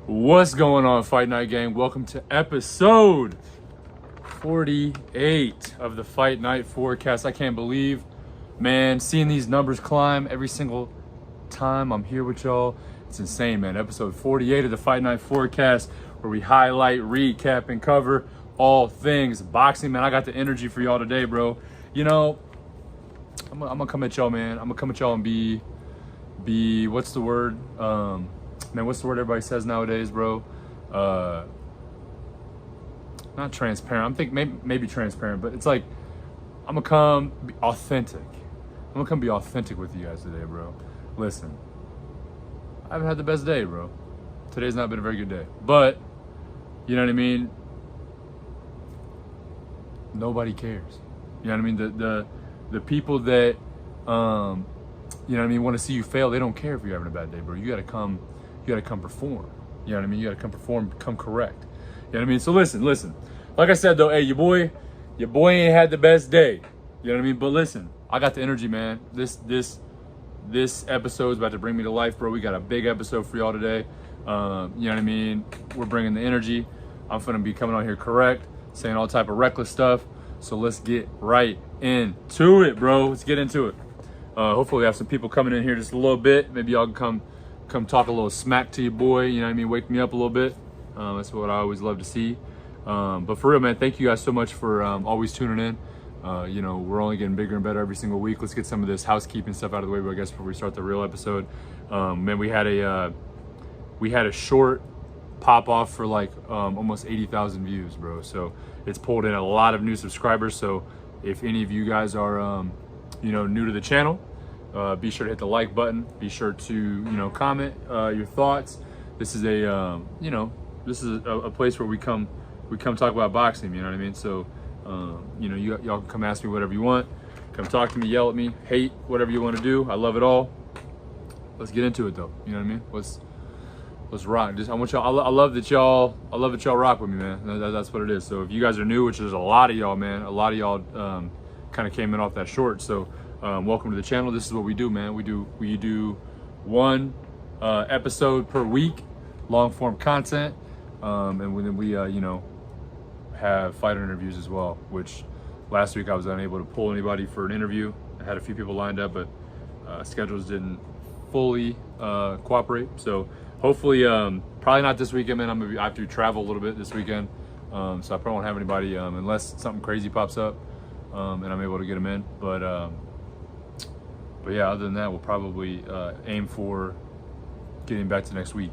What's going on, Fight Night Gang? Welcome to episode 48 of the Fight Night Forecast. I can't believe, man, seeing these numbers climb every single time I'm here with y'all. It's insane, man. Episode 48 of the Fight Night Forecast, where we highlight, recap, and cover all things boxing, man. I got the energy for y'all today, bro. You know, I'm gonna come at y'all, man. I'm gonna come at y'all and be what's the word? Man, what's the word everybody says nowadays, bro? Not transparent. I'm thinking maybe transparent, but it's like I'm gonna come be authentic. I'm gonna come be authentic with you guys today, bro. Listen, I haven't had the best day, bro. Today's not been a very good day, but you know what I mean. Nobody cares. You know what I mean. The people that you know what I mean want to see you fail. They don't care if you're having a bad day, bro. You gotta come perform. You know what I mean? You gotta come perform, come correct. You know what I mean? So listen. Like I said though, hey, your boy ain't had the best day. You know what I mean? But listen, I got the energy, man. This episode is about to bring me to life, bro. We got a big episode for y'all today. You know what I mean? We're bringing the energy. I'm gonna be coming on here correct, saying all type of reckless stuff. So let's get right into it, bro. Let's get into it. Hopefully we have some people coming in here just a little bit. Maybe y'all can come talk a little smack to your boy, you know what I mean? Wake me up a little bit. That's what I always love to see. But for real, man, thank you guys so much for always tuning in. You know, we're only getting bigger and better every single week. Let's get some of this housekeeping stuff out of the way, I guess, before we start the real episode. Man, we had a short pop off for like almost 80,000 views, bro. So it's pulled in a lot of new subscribers. So if any of you guys are, you know, new to the channel, be sure to hit the like button. Be sure to, you know, comment your thoughts. This is a, you know, this is a place where we come talk about boxing. You know what I mean? So, you know, y'all can come ask me whatever you want. Come talk to me, yell at me, hate, whatever you want to do. I love it all. Let's get into it though. You know what I mean? Let's rock. Just I want y'all. I love that y'all rock with me, man. That's what it is. So if you guys are new, which is a lot of y'all, man, a lot of y'all kind of came in off that short. So welcome to the channel. This is what we do, man. We do one episode per week, long form content, and then we you know, have fighter interviews as well. Which last week I was unable to pull anybody for an interview. I had a few people lined up, but schedules didn't fully cooperate. So hopefully, probably not this weekend, man. I have to travel a little bit this weekend, so I probably won't have anybody unless something crazy pops up and I'm able to get them in. But yeah, other than that, we'll probably aim for getting back to next week,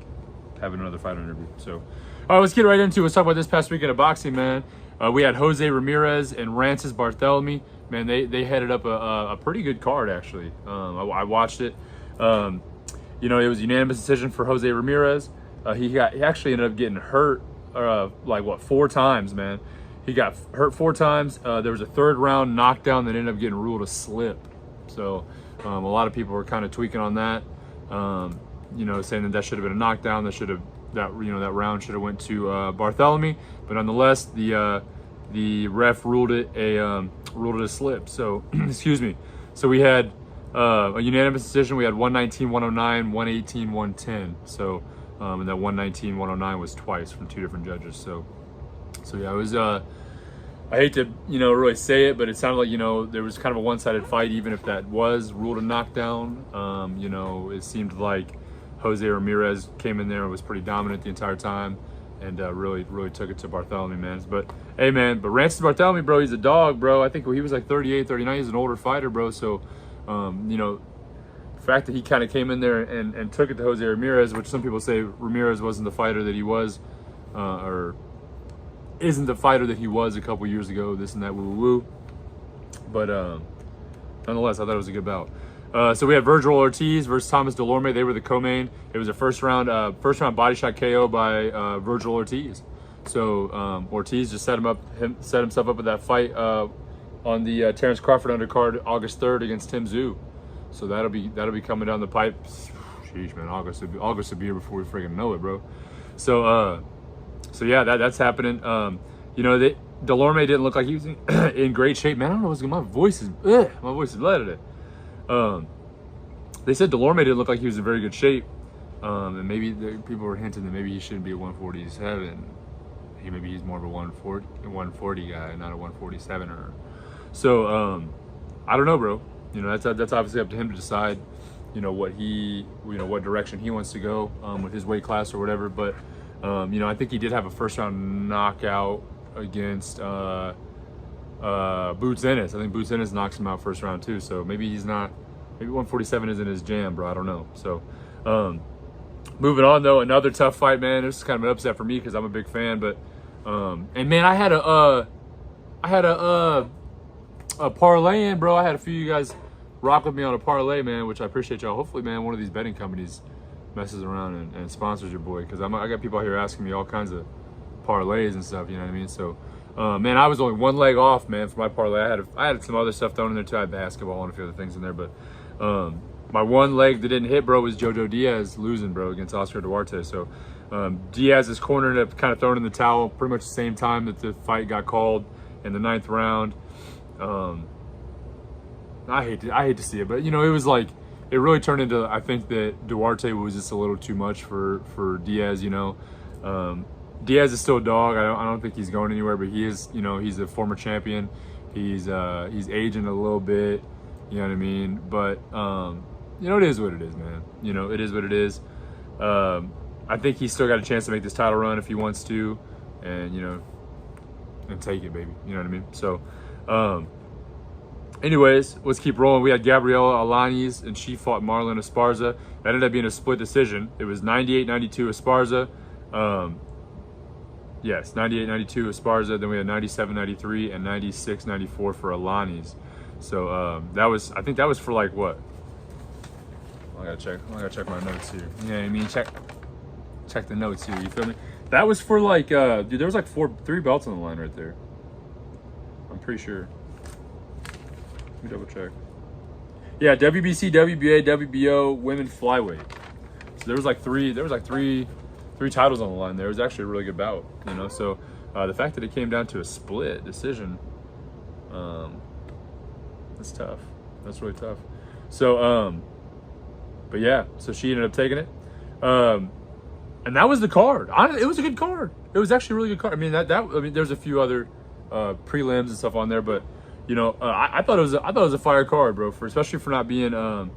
having another fighter interview. So, all right, let's get right into it. Let's talk about this past weekend of boxing, man. We had Jose Ramirez and Rances Barthelemy. Man, they headed up a pretty good card, actually. I watched it. You know, it was a unanimous decision for Jose Ramirez. He actually ended up getting hurt, like what, 4 times, man. He got hurt 4 times. There was a 3rd round knockdown that ended up getting ruled a slip. So a lot of people were kind of tweaking on that. You know, saying that should have been a knockdown. That round should have went to Barthelemy. But nonetheless, the ref ruled it a slip. So excuse me. So we had a unanimous decision. We had 119, 109, 118, 110. So and that 119, 109 was twice from 2 different judges. So yeah, it was. I hate to, you know, really say it, but it sounded like, you know, there was kind of a one-sided fight, even if that was ruled a knockdown. You know, it seemed like Jose Ramirez came in there and was pretty dominant the entire time, and really took it to Barthelemy, man. But hey, man, Rances Barthelemy, bro, he's a dog, bro. I think he was like 38, 39. He's an older fighter, bro. So, you know, the fact that he kind of came in there and took it to Jose Ramirez, which some people say Ramirez wasn't the fighter that he was, or isn't the fighter that he was a couple years ago, this and that, woo. But nonetheless, I thought it was a good bout. So we had Virgil Ortiz versus Thomas Delorme. They were the co-main. It was a first round body shot KO by Virgil Ortiz. So Ortiz just set himself up with that fight on the Terrence Crawford undercard August 3rd against Tim Tszyu. So that'll be coming down the pipe. Sheesh, man, August will be here before we freaking know it, bro. So yeah, that's happening. You know, Delorme didn't look like he was in great shape, man. I don't know what's going on. My voice is bad today. They said Delorme didn't look like he was in very good shape. And maybe people were hinting that maybe he shouldn't be at 147. Maybe he's more of a 140 guy, not a 147er. So I don't know, bro. You know, that's obviously up to him to decide. You know what what direction he wants to go with his weight class or whatever. But you know, I think he did have a first round knockout against Boots Ennis. I think Boots Ennis knocks him out first round too. So maybe he's not. Maybe 147 isn't his jam, bro. I don't know. So. Moving on though, another tough fight, man. This is kind of an upset for me because I'm a big fan, but and man, I had a parlay in, bro. I had a few of you guys rock with me on a parlay, man, which I appreciate y'all. Hopefully, man, one of these betting companies messes around and sponsors your boy, because I got people out here asking me all kinds of parlays and stuff. You know what I mean? So, man, I was only one leg off, man, for my parlay. I had some other stuff thrown in there too. I had basketball and a few other things in there, but my one leg that didn't hit, bro, was Jojo Diaz losing, bro, against Oscar Duarte. So Diaz's corner ended up kind of throwing in the towel pretty much the same time that the fight got called in the 9th round. I hate to see it, but you know, it was like, it really turned into, I think that Duarte was just a little too much for Diaz. You know, Diaz is still a dog. I don't think he's going anywhere, but he is. You know, he's a former champion. He's aging a little bit. You know what I mean? But you know, it is what it is, man. You know, it is what it is. I think he's still got a chance to make this title run if he wants to, and you know, and take it, baby. You know what I mean? So, anyways, let's keep rolling. We had Gabriela Alanis, and she fought Marlon Esparza. That ended up being a split decision. It was 98-92 Esparza. Yes, 98-92 Esparza. Then we had 97-93 and 96-94 for Alanis. So that was, I think that was for like what? I gotta check my notes here. You know what I mean? Check the notes here. You feel me? That was for like, dude, there was like 3 belts on the line right there. I'm pretty sure. Let me double check. Yeah, WBC, WBA, WBO, women flyweight. So there was like three titles on the line there. It was actually a really good bout, you know. So the fact that it came down to a split decision, that's tough. That's really tough. So but yeah, so she ended up taking it. And that was the card. It was a good card. It was actually a really good card. I mean, there's a few other prelims and stuff on there, but you know, I thought it was a fire card, bro. Especially for not being a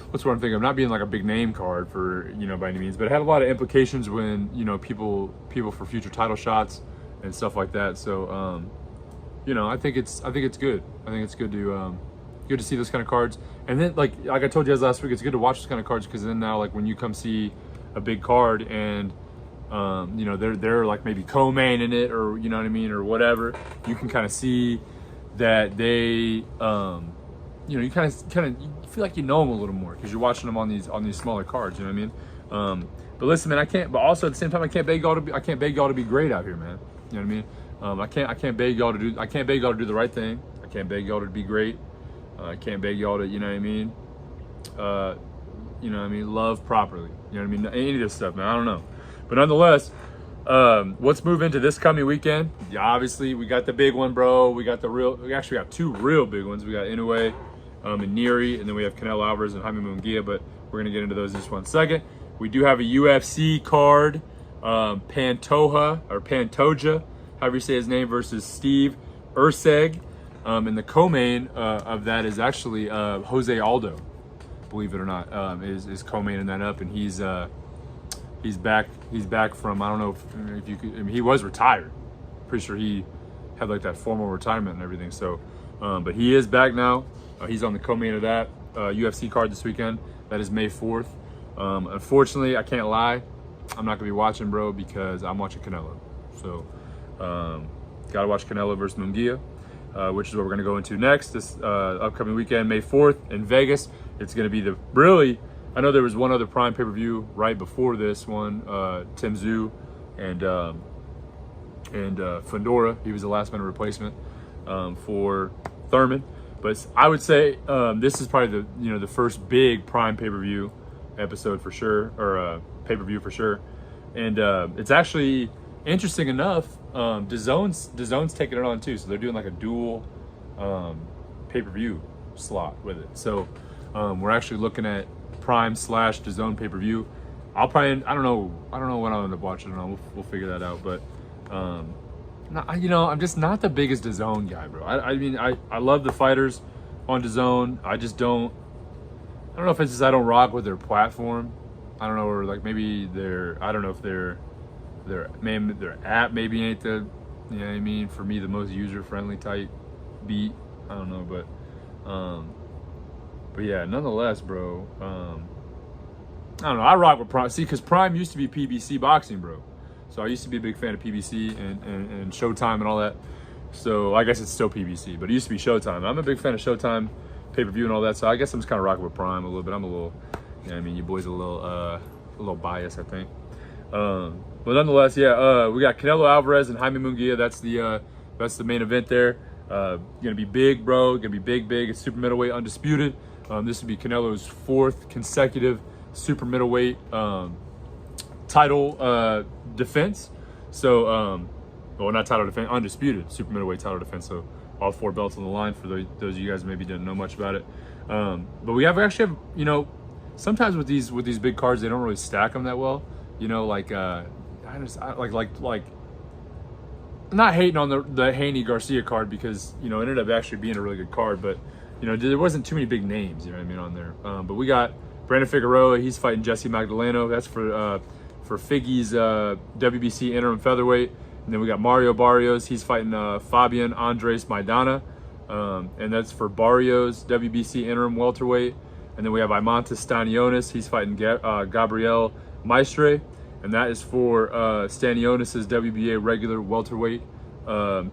what's what I'm thinking of, not being like a big name card for, you know, by any means, but it had a lot of implications when, you know, people for future title shots and stuff like that. So you know, I think it's good. I think it's good to see those kind of cards. And then like I told you guys last week, it's good to watch those kind of cards, because then now, like, when you come see a big card and you know, they're like maybe co-main in it, or you know what I mean, or whatever, you can kind of see that they you know, you kind of you feel like you know them a little more because you're watching them on these smaller cards. You know what I mean? But listen, man, but also at the same time, I can't beg y'all to be great out here, man. You know what I mean? I can't beg y'all to do the right thing. I can't beg y'all to be great. I can't beg y'all to, you know what I mean? You know what I mean? Love properly. You know what I mean? Any of this stuff, man. I don't know. But nonetheless, let's move into this coming weekend. Yeah, obviously, we got the big one, bro. We actually got 2 real big ones. We got Inoue and Neri, and then we have Canelo Alvarez and Jaime Munguia, but we're going to get into those in just one second. We do have a UFC card, Pantoja, however you say his name, versus Steve Erceg. And the co-main of that is actually Jose Aldo, believe it or not, is co-main in that up, and he's back from, I don't know if you could, I mean, he was retired. Pretty sure he had like that formal retirement and everything. So, but he is back now. He's on the co-main of that UFC card this weekend. That is May 4th. Unfortunately, I can't lie, I'm not gonna be watching, bro, because I'm watching Canelo. So, gotta watch Canelo versus Munguia, which is what we're gonna go into next this upcoming weekend, May 4th in Vegas. It's gonna be I know there was one other Prime pay-per-view right before this one, Tim Tszyu and Fundora. He was the last minute replacement for Thurman. But I would say this is probably the first big Prime pay-per-view episode for sure, or pay-per-view for sure. And it's actually interesting enough. DAZN's taking it on too, so they're doing like a dual pay-per-view slot with it. So we're actually looking at Prime / DAZN pay-per-view. I'll probably, I don't know when I'll end up watching it. We'll figure that out. But, I'm just not the biggest DAZN guy, bro. I mean, I love the fighters on DAZN. I don't know if it's just I don't rock with their platform. I don't know, or like maybe I don't know if their app maybe ain't the, you know what I mean, for me, the most user-friendly type beat. I don't know, but yeah, nonetheless, bro, I don't know. I rock with Prime. See, because Prime used to be PBC boxing, bro. So I used to be a big fan of PBC and Showtime and all that. So I guess it's still PBC, but it used to be Showtime. I'm a big fan of Showtime pay-per-view and all that. So I guess I'm just kind of rocking with Prime a little bit. I'm a little, you know what I mean, your boy's a little biased, I think. But nonetheless, yeah, we got Canelo Alvarez and Jaime Munguia. That's the main event there. Gonna be big, bro. Gonna be big. It's super middleweight, undisputed. This would be Canelo's 4th consecutive super middleweight title defense. So, well, not title defense, undisputed super middleweight title defense. So all 4 belts on the line for those of you guys maybe didn't know much about it. But we actually have, you know, sometimes with these big cards, they don't really stack them that well. You know, like like I'm not hating on the Haney Garcia card, because, you know, it ended up actually being a really good card, but, you know, there wasn't too many big names, you know what I mean, on there. But we got Brandon Figueroa. He's fighting Jesse Magdaleno. That's for Figgy's WBC interim featherweight. And then we got Mario Barrios. He's fighting Fabian Andres Maidana, and that's for Barrios WBC interim welterweight. And then we have Imantas Stanionis. He's fighting Gabriel Maestre, and that is for Stanionis' WBA regular welterweight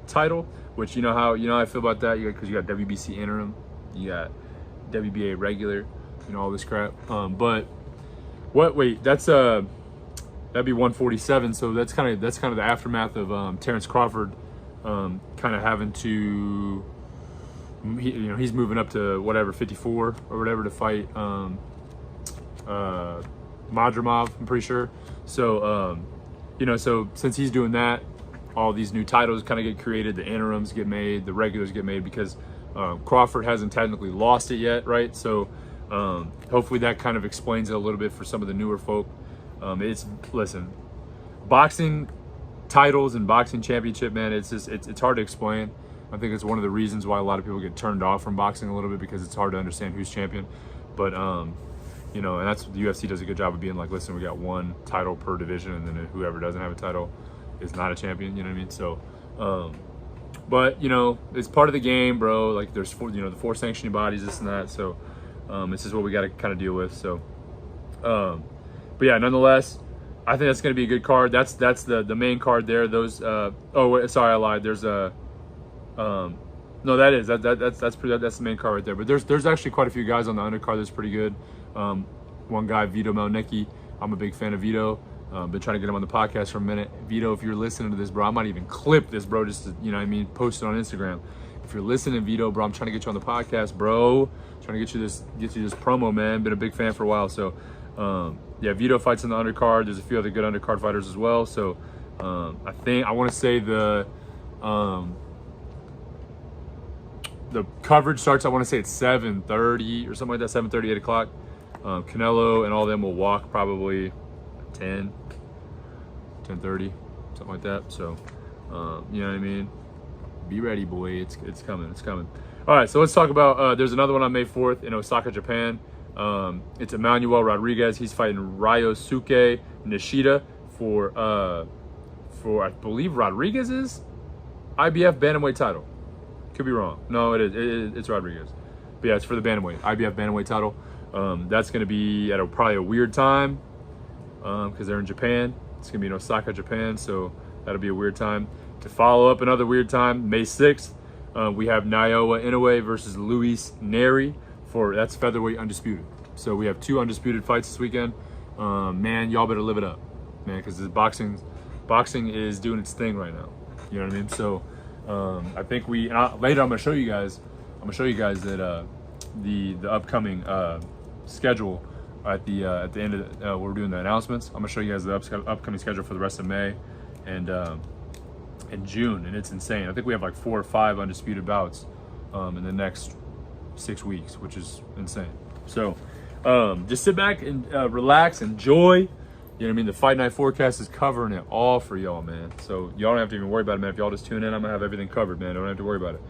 title. Which, you know how I feel about that, because you got WBC interim, you got WBA regular, you know, all this crap. But wait, that's that'd be 147. So that's kind of the aftermath of Terrence Crawford kind of having to, he's moving up to whatever 54 or whatever to fight Madrimov, I'm pretty sure. So so since he's doing that, all these new titles kind of get created, the interims get made, the regulars get made, because Crawford hasn't technically lost it yet, right? So hopefully that kind of explains it a little bit for some of the newer folk. Listen, boxing titles and boxing championship, man, it's hard to explain. I think it's one of the reasons why a lot of people get turned off from boxing a little bit, because it's hard to understand who's champion. But and that's, the UFC does a good job of being like, listen, we got 1 title per division, and then whoever doesn't have a title is not a champion, you know what I mean? So but it's part of the game, bro. Like, there's the 4 sanctioning bodies, this and that. So this is what we got to kind of deal with. So but yeah, nonetheless, I think that's going to be a good card. That's the main card there. Those oh wait, sorry, I lied. There's a no, that's the main card right there. But there's actually quite a few guys on the undercard that's pretty good. One guy, Vito Melnicki. I'm a big fan of Vito. Been trying to get him on the podcast for a minute. Vito, if you're listening to this, bro, I might even clip this, bro, just to, post it on Instagram. If you're listening, Vito, bro, I'm trying to get you on the podcast, bro. Trying to get you this promo, man. Been a big fan for a while. So yeah, Vito fights in the undercard. There's a few other good undercard fighters as well. So I want to say the coverage starts, I want to say it's 7:30 or something like that, 7:30, 8 o'clock. Canelo and all of them will walk probably 10:30, something like that. So you know what I mean, be ready, boy. It's coming. All right, so let's talk about there's another one on May 4th in Osaka, Japan. It's Emmanuel Rodriguez. He's fighting Ryosuke Nishida for I believe Rodriguez's IBF bantamweight title. Could be wrong. No, it's Rodriguez. But yeah, it's for the bantamweight, IBF bantamweight title. That's going to be at probably a weird time because they're in Japan. It's going to be in Osaka, Japan, so that'll be a weird time. To follow up another weird time, May 6th, we have Inoue versus Luis Neri that's featherweight undisputed. So we have 2 undisputed fights this weekend. Man, y'all better live it up, man, because boxing is doing its thing right now. You know what I mean? So I think later I'm gonna show you guys that the upcoming schedule at the end of we're doing the announcements. I'm gonna show you guys the upcoming schedule for the rest of May and June, and it's insane. I think we have like 4 or 5 undisputed bouts in the next 6 weeks, which is insane. So just sit back and relax, enjoy. You know what I mean? The Fight Night Forecast is covering it all for y'all, man. So y'all don't have to even worry about it, man. If y'all just tune in, I'm gonna have everything covered, man. Don't have to worry about it.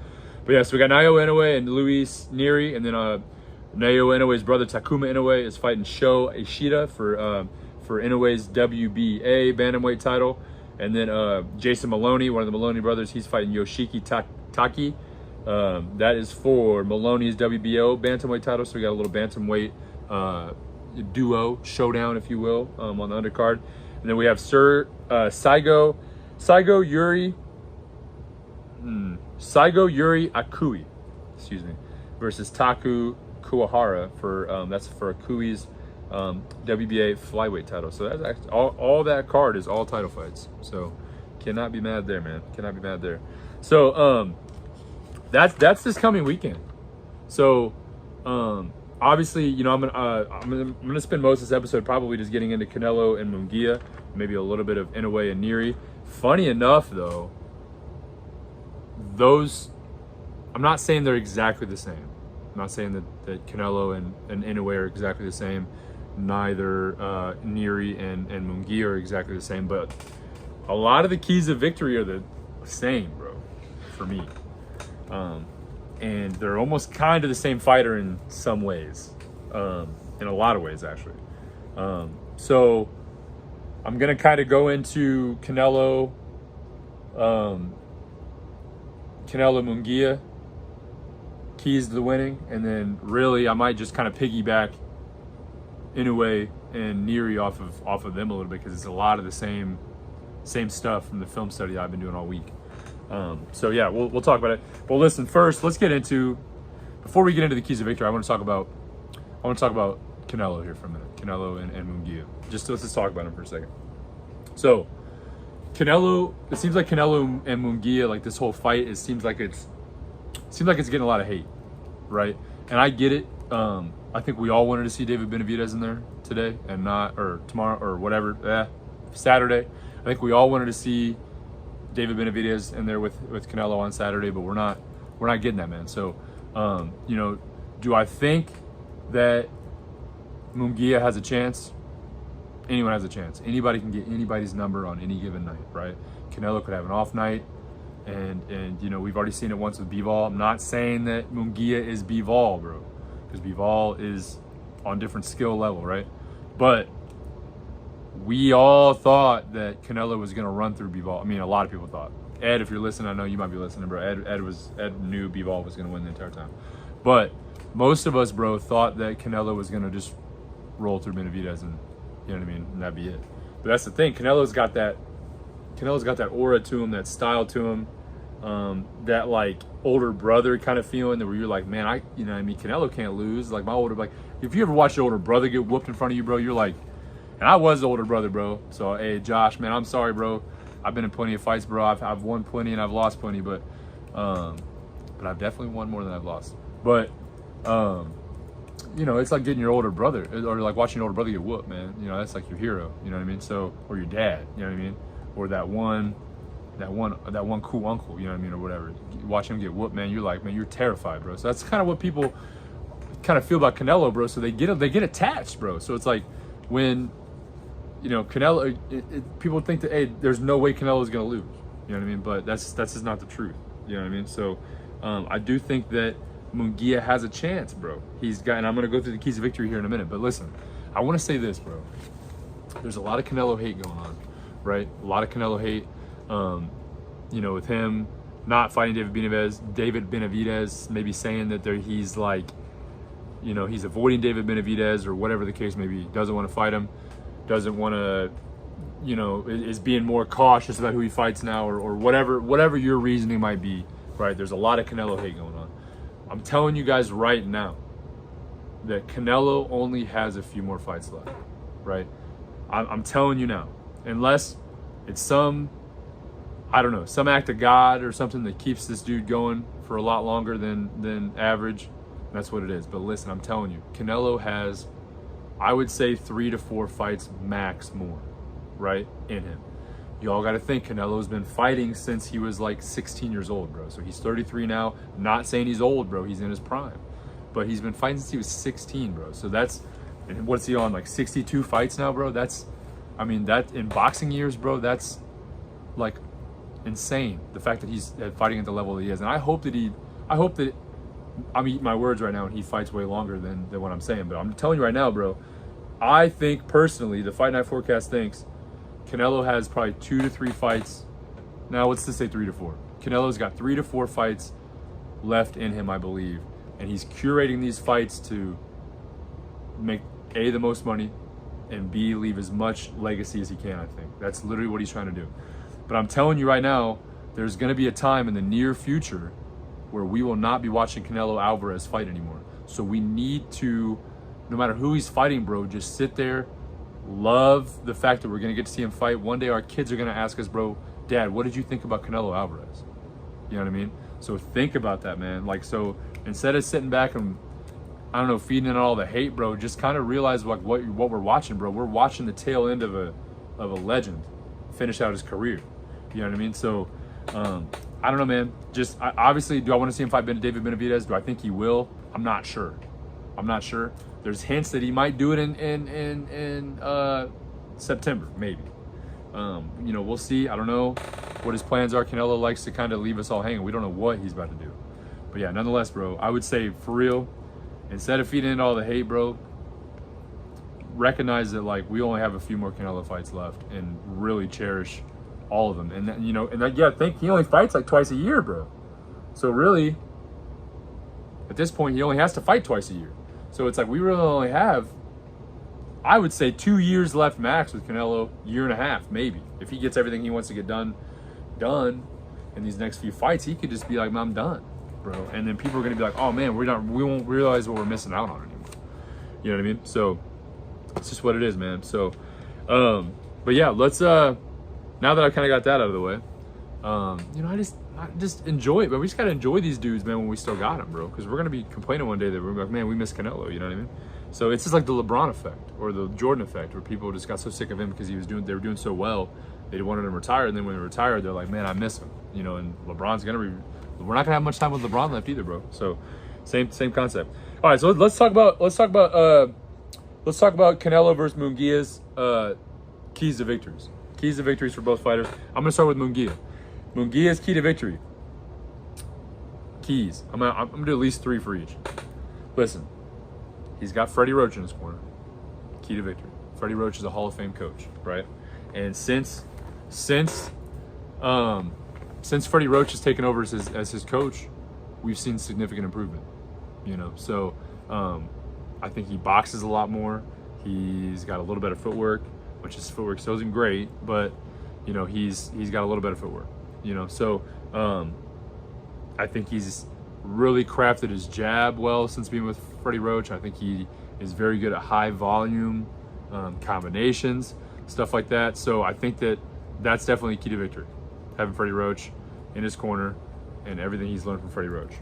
But yeah, so we got Inoue and Luis Neri, and then Inoue Inoue's brother Takuma Inoue is fighting Sho Ishida for Inoue's WBA bantamweight title, and then Jason Maloney, one of the Maloney brothers, he's fighting Yoshiki Taki. That is for Maloney's WBO bantamweight title. So we got a little bantamweight duo showdown, if you will, on the undercard. And then we have Saigo Yuri Akui, versus Taku Kuwahara for that's for Akui's WBA flyweight title. So that's actually all that card is all title fights. So cannot be mad there, man. Cannot be mad there. So that's this coming weekend. So obviously, you know, I'm gonna spend most of this episode probably just getting into Canelo and Munguia, maybe a little bit of Inoue and Neri. Funny enough, though, those, I'm not saying they're exactly the same. I'm not saying that Canelo and Inoue are exactly the same. Neither Neri and Munguia are exactly the same, but a lot of the keys of victory are the same, bro, for me. And they're almost kind of the same fighter in some ways, in a lot of ways, actually. So I'm going to kind of go into Canelo Munguia, keys to the winning, and then really I might just kind of piggyback Inoue and Neri off of them a little bit, because it's a lot of the same stuff from the film study I've been doing all week. So yeah, we'll talk about it. But listen, first let's get into, before we get into the keys of victory, I want to talk about Canelo here for a minute. Canelo and Munguia. Let's just talk about him for a second. So Canelo, it seems like Canelo and Munguia, like this whole fight, it seems like it's getting a lot of hate, right? And I get it. I think we all wanted to see David Benavidez in there today and not, or tomorrow, or whatever, Saturday. I think we all wanted to see David Benavidez in there with Canelo on Saturday, but we're not getting that, man. So, you know, do I think that Munguia has a chance? Anyone has a chance. Anybody can get anybody's number on any given night, right? Canelo could have an off night, and you know, we've already seen it once with Bivol. I'm not saying that Munguia is Bivol, bro, because Bivol is on different skill level, right? But we all thought that Canelo was going to run through Bivol. I mean, a lot of people thought. Ed, if you're listening, I know you might be listening, bro. Ed knew Bivol was going to win the entire time. But most of us, bro, thought that Canelo was going to just roll through Benavidez, and you know what I mean, and that'd be it. But that's the thing. Canelo's got that aura to him, that style to him, that like older brother kind of feeling, that where you're like, man, you know what I mean, Canelo can't lose. Like like, if you ever watch your older brother get whooped in front of you, bro, you're like, and I was the older brother, bro. So hey, Josh, man, I'm sorry, bro. I've been in plenty of fights, bro. I've won plenty and I've lost plenty, but I've definitely won more than I've lost. But you know, it's like getting your older brother, or like watching your older brother get whooped, man. You know, that's like your hero. You know what I mean? So, or your dad. You know what I mean? Or that one cool uncle. You know what I mean? Or whatever. Watch him get whooped, man. You're like, man, you're terrified, bro. So that's kind of what people kind of feel about Canelo, bro. So they get attached, bro. So it's like when, you know, Canelo, people think that, hey, there's no way Canelo's gonna lose. You know what I mean? But that's just not the truth. You know what I mean? So I do think that Munguia has a chance, bro. And I'm gonna go through the keys of victory here in a minute. But listen, I want to say this, bro. There's a lot of Canelo hate going on, right? A lot of Canelo hate. You know, with him not fighting David Benavidez, maybe saying that he's like, you know, he's avoiding David Benavidez or whatever the case may be. Doesn't want to fight him. Doesn't want to, you know, is being more cautious about who he fights now, or whatever your reasoning might be, right? There's a lot of Canelo hate going on. I'm telling you guys right now that Canelo only has a few more fights left, right? I'm telling you now, unless it's some act of God or something that keeps this dude going for a lot longer than average. That's what it is. But listen, I'm telling you, Canelo has, I would say, 3 to 4 fights max more, right, in him. You all got to think Canelo's been fighting since he was like 16 years old, bro. So he's 33 now. Not saying he's old, bro. He's in his prime. But he's been fighting since he was 16, bro. So that's And what's he on, like 62 fights now, bro? That's, I mean, that in boxing years, bro, that's like insane. The fact that he's fighting at the level that he is. And I hope that I'm eating my words right now and he fights way longer than what I'm saying. But I'm telling you right now, bro, I think personally, the Fight Night Forecast thinks Canelo has probably 2 to 3 fights. Now, let's just say 3 to 4. Canelo's got 3 to 4 fights left in him, I believe. And he's curating these fights to make A, the most money, and B, leave as much legacy as he can, I think. That's literally what he's trying to do. But I'm telling you right now, there's going to be a time in the near future where we will not be watching Canelo Alvarez fight anymore. So we need to, no matter who he's fighting, bro, just sit there, love the fact that we're going to get to see him fight. One day our kids are going to ask us, bro, Dad, what did you think about Canelo Alvarez? You know what I mean? So think about that, man. Like, so instead of sitting back and, I don't know, feeding in all the hate, bro, just kind of realize like what we're watching, bro. We're watching the tail end of a legend finish out his career. You know what I mean? So, I don't know, man. Just obviously, do I want to see him fight David Benavidez? Do I think he will? I'm not sure. There's hints that he might do it in September, maybe. You know, we'll see. I don't know what his plans are. Canelo likes to kind of leave us all hanging. We don't know what he's about to do. But yeah, nonetheless, bro, I would say for real, instead of feeding into all the hate, bro, recognize that like we only have a few more Canelo fights left and really cherish all of them. And that, you know, and that, yeah, I think he only fights like twice a year, bro. So really, at this point, he only has to fight twice a year. So it's like we really only have, I would say, 2 years left max with Canelo, 1.5 years, maybe. If he gets everything he wants to get done in these next few fights, he could just be like, I'm done, bro. And then people are gonna be like, oh man, we won't realize what we're missing out on anymore. You know what I mean? So it's just what it is, man. So, but yeah, let's now that I kind of got that out of the way, you know, I just enjoy it, but we just gotta enjoy these dudes, man, when we still got them, bro. Because we're gonna be complaining one day that we're like, man, we miss Canelo. You know what I mean? So it's just like the LeBron effect or the Jordan effect, where people just got so sick of him because they were doing so well, they wanted him to retire, and then when he retired, they're like, man, I miss him. You know, and LeBron's we're not gonna have much time with LeBron left either, bro. So same concept. All right, so let's talk about Canelo versus Munguia's keys to victories. Keys to victories for both fighters. I'm gonna start with Munguia. Munguia's key to victory. Keys. I'm gonna do at least 3 for each. Listen, he's got Freddie Roach in his corner. Key to victory. Freddie Roach is a Hall of Fame coach, right? And since Freddie Roach has taken over as his coach, we've seen significant improvement. You know, so I think he boxes a lot more. He's got a little better footwork, which his footwork still isn't great, but you know, he's got a little better footwork. You know, so I think he's really crafted his jab well since being with Freddie Roach. I think he is very good at high volume combinations, stuff like that. So I think that's definitely a key to victory, having Freddie Roach in his corner and everything he's learned from Freddie Roach.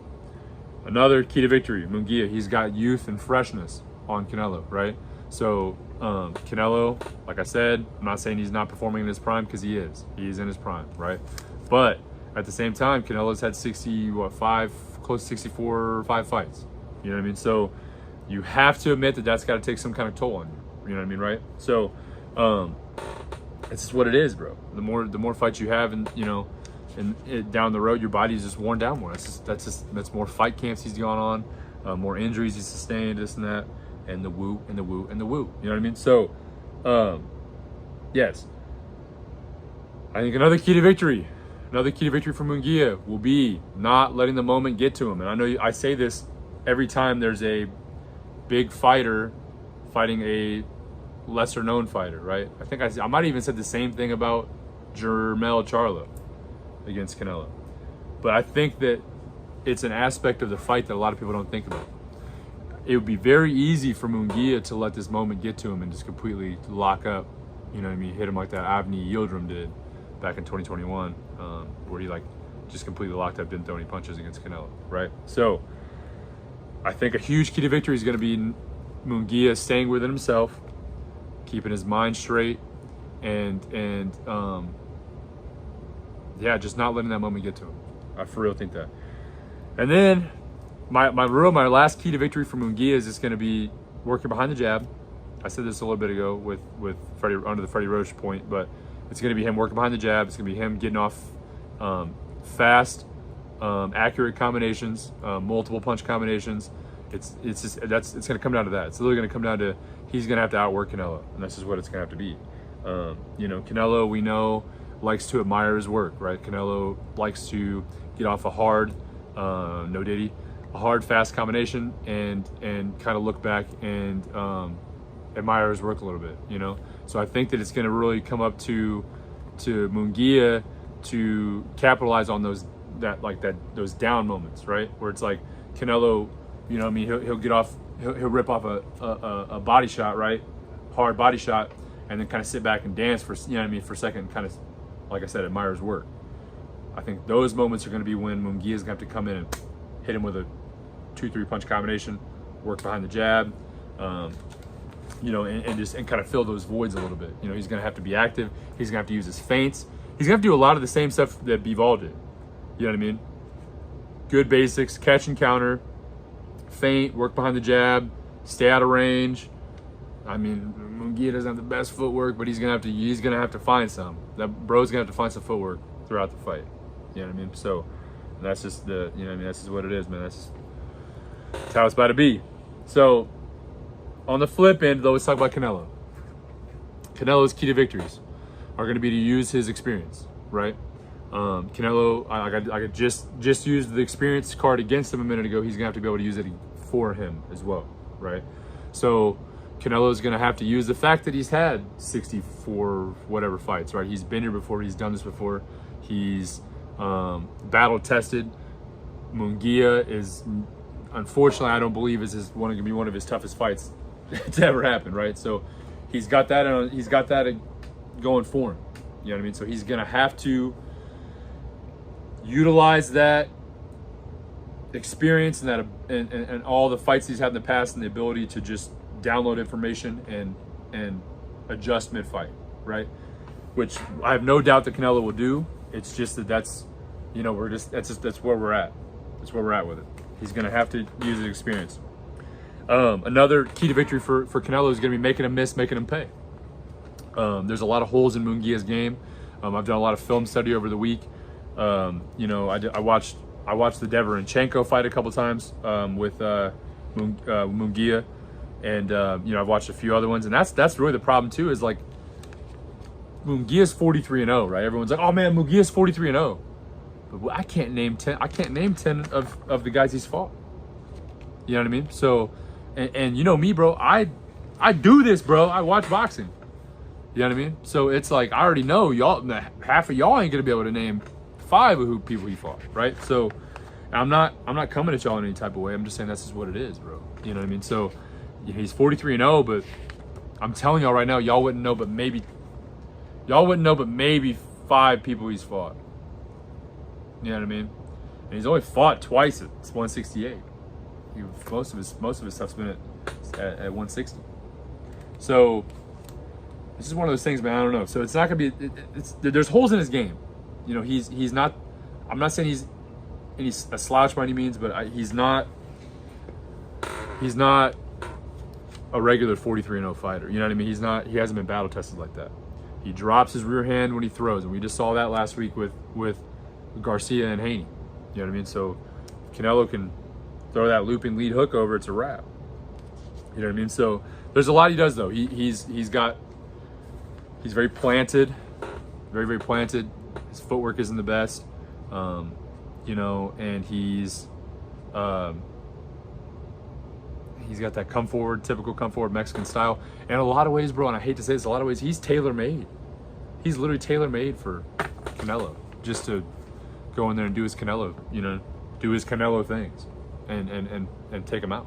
Another key to victory, Munguia, he's got youth and freshness on Canelo, right? So Canelo, like I said, I'm not saying he's not performing in his prime, because he is. He's in his prime, right? But at the same time, Canelo's had 5 fights. You know what I mean? So you have to admit that that's got to take some kind of toll on you. You know what I mean, right? So it's just what it is, bro. The more fights you have, and you know, down the road, your body's just worn down more. That's more fight camps he's gone on, more injuries he's sustained, this and that, and the woo and the woo and the woo. You know what I mean? So, yes, I think another key to victory for Munguia will be not letting the moment get to him. And I know I say this every time there's a big fighter fighting a lesser known fighter, right? I think I might have even said the same thing about Jermell Charlo against Canelo. But I think that it's an aspect of the fight that a lot of people don't think about. It would be very easy for Munguia to let this moment get to him and just completely lock up, you know what I mean, hit him like that Avni Yildirim did back in 2021, where he like just completely locked up, didn't throw any punches against Canelo, right? So I think a huge key to victory is going to be Munguia staying within himself, keeping his mind straight, and yeah, just not letting that moment get to him. I for real think that. And then my last key to victory for Munguia is just going to be working behind the jab, I said this a little bit ago with Freddie, under the Freddie Roach point, but it's going to be him working behind the jab. It's going to be him getting off fast, accurate combinations, multiple punch combinations. It's going to come down to that. It's literally going to come down to he's going to have to outwork Canelo, and this is what it's going to have to be. You know, Canelo, we know, likes to admire his work, right? Canelo likes to get off a hard, no diddy, a hard, fast combination and kind of look back and admire his work a little bit, you know? So I think that it's going to really come up to Munguia to capitalize on those down moments, right? Where it's like Canelo, you know what I mean, he'll get off, he'll rip off a body shot, right? Hard body shot, and then kind of sit back and dance for, you know what I mean, for a second, kind of, like I said, admire his work. I think those moments are going to be when Munguia's going to have to come in and hit him with a 2-3 punch combination, work behind the jab, you know, and kind of fill those voids a little bit. You know, he's going to have to be active. He's going to have to use his feints. He's going to have to do a lot of the same stuff that Bivol did. You know what I mean? Good basics, catch and counter, feint, work behind the jab, stay out of range. I mean, Munguia doesn't have the best footwork, but he's gonna have to find some. That bro's gonna have to find some footwork throughout the fight. You know what I mean? So that's just you know what I mean, that's just what it is, man. That's how it's about to be. So on the flip end, though, let's talk about Canelo. Canelo's key to victories are gonna be to use his experience, right? Canelo, I just used the experience card against him a minute ago. He's gonna have to be able to use it for him as well, right? So Canelo's going to have to use the fact that he's had 64 whatever fights, right? He's been here before. He's done this before. He's battle tested. Munguia is, unfortunately, I don't believe is going to be one of his toughest fights to ever happen, right? So he's got that going for him. You know what I mean? So he's going to have to utilize that experience and all the fights he's had in the past and the ability to just download information and adjust mid-fight, right? Which I have no doubt that Canelo will do. It's just that's, you know, that's where we're at. That's where we're at with it. He's going to have to use his experience. Another key to victory for Canelo is going to be making him miss, making him pay. There's a lot of holes in Munguia's game. I've done a lot of film study over the week. You know, I watched the Deverenchenko fight a couple times with Munguia. And, you know, I've watched a few other ones, and that's really the problem too, is like Munguia's 43-0, right? Everyone's like, oh man, Munguia's 43-0. But I can't name 10 of the guys he's fought. You know what I mean? So, and you know me, bro, I do this, bro. I watch boxing. You know what I mean? So it's like, I already know y'all, half of y'all ain't gonna be able to name 5 of who people he fought, right? So I'm not coming at y'all in any type of way. I'm just saying that's just what it is, bro. You know what I mean? So he's 43-0, but I'm telling y'all right now, y'all wouldn't know but maybe 5 people he's fought. You know what I mean? And he's only fought twice at 168. Most of his stuff's been at 160. So this is one of those things, man. I don't know. So it's not gonna be. There's holes in his game. You know, he's not. I'm not saying he's a slouch by any means, but he's not. He's not a regular 43-0 fighter. You know what I mean? He hasn't been battle tested like that. He drops his rear hand when he throws, and we just saw that last week with Garcia and Haney. You know what I mean? So Canelo can throw that looping lead hook over, it's a wrap. You know what I mean? So there's a lot he does though. He's very planted, very planted. His footwork isn't the best. You know, and he's got that typical come forward Mexican style. And in a lot of ways, bro, and I hate to say this, a lot of ways, he's tailor-made. He's literally tailor-made for Canelo, just to go in there and do his Canelo, you know, do his Canelo things and take him out.